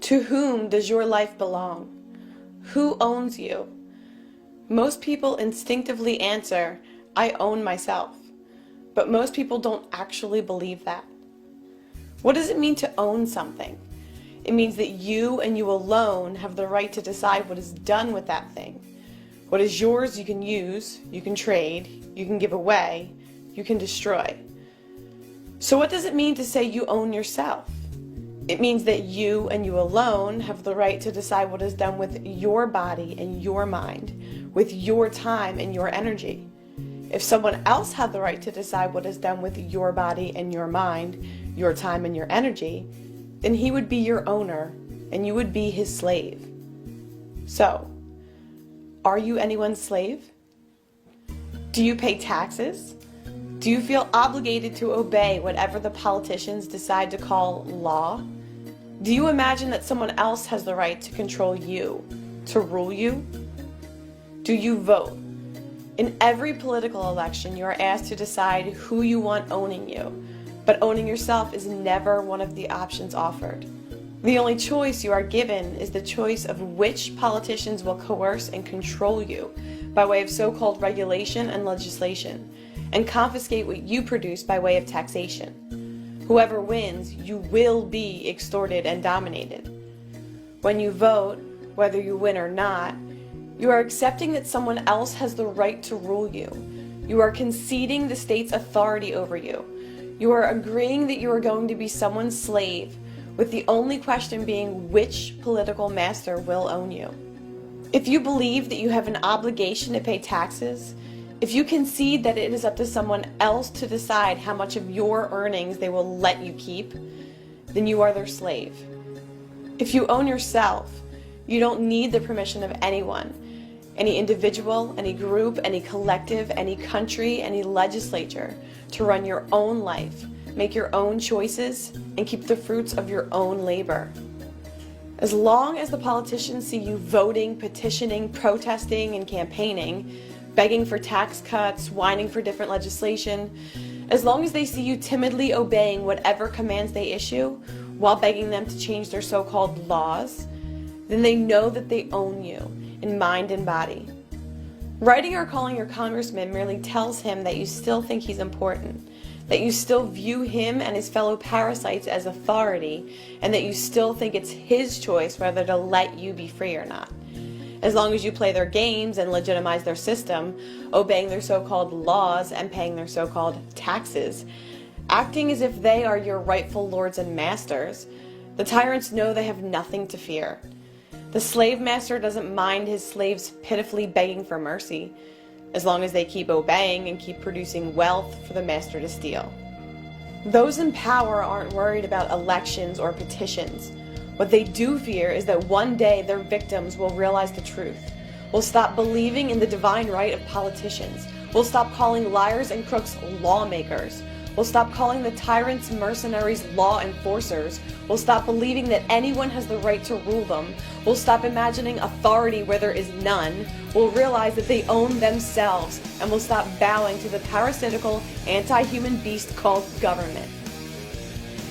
To whom does your life belong? Who owns you? Most people instinctively answer, I own myself. But most people don't actually believe that. What does it mean to own something? It means that you and you alone have the right to decide what is done with that thing. What is yours you can use, you can trade, you can give away, you can destroy. So what does it mean to say you own yourself? It means that you and you alone have the right to decide what is done with your body and your mind, with your time and your energy. If someone else had the right to decide what is done with your body and your mind, your time and your energy, then he would be your owner and you would be his slave. So, are you anyone's slave? Do you pay taxes? Do you feel obligated to obey whatever the politicians decide to call law? Do you imagine that someone else has the right to control you, to rule you? Do you vote? In every political election, you are asked to decide who you want owning you, but owning yourself is never one of the options offered. The only choice you are given is the choice of which politicians will coerce and control you by way of so-called regulation and legislation, and confiscate what you produce by way of taxation. Whoever wins, you will be extorted and dominated. When you vote, whether you win or not, you are accepting that someone else has the right to rule you. You are conceding the state's authority over you. You are agreeing that you are going to be someone's slave, with the only question being which political master will own you. If you believe that you have an obligation to pay taxes, if you concede that it is up to someone else to decide how much of your earnings they will let you keep, then you are their slave. If you own yourself, you don't need the permission of anyone, any individual, any group, any collective, any country, any legislature, to run your own life, make your own choices, and keep the fruits of your own labor. As long as the politicians see you voting, petitioning, protesting, and campaigning, begging for tax cuts, whining for different legislation, as long as they see you timidly obeying whatever commands they issue, while begging them to change their so-called laws, then they know that they own you in mind and body. Writing or calling your congressman merely tells him that you still think he's important, that you still view him and his fellow parasites as authority, and that you still think it's his choice whether to let you be free or not. As long as you play their games and legitimize their system, obeying their so-called laws and paying their so-called taxes, acting as if they are your rightful lords and masters, the tyrants know they have nothing to fear. The slave master doesn't mind his slaves pitifully begging for mercy, as long as they keep obeying and keep producing wealth for the master to steal. Those in power aren't worried about elections or petitions. What they do fear is that one day their victims will realize the truth, will stop believing in the divine right of politicians, will stop calling liars and crooks lawmakers, will stop calling the tyrants, mercenaries, law enforcers, will stop believing that anyone has the right to rule them, will stop imagining authority where there is none, will realize that they own themselves, and will stop bowing to the parasitical, anti-human beast called government.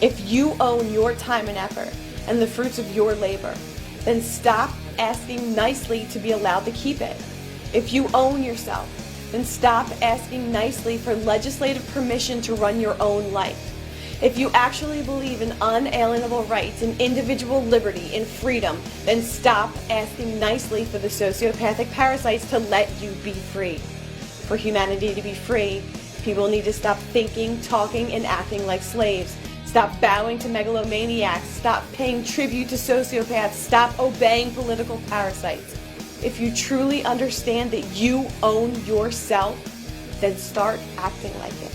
If you own your time and effort, and the fruits of your labor, then stop asking nicely to be allowed to keep it. If you own yourself, then stop asking nicely for legislative permission to run your own life. If you actually believe in unalienable rights, in individual liberty, in freedom, then stop asking nicely for the sociopathic parasites to let you be free. For humanity to be free, people need to stop thinking, talking, and acting like slaves. Stop bowing to megalomaniacs. Stop paying tribute to sociopaths. Stop obeying political parasites. If you truly understand that you own yourself, then start acting like it.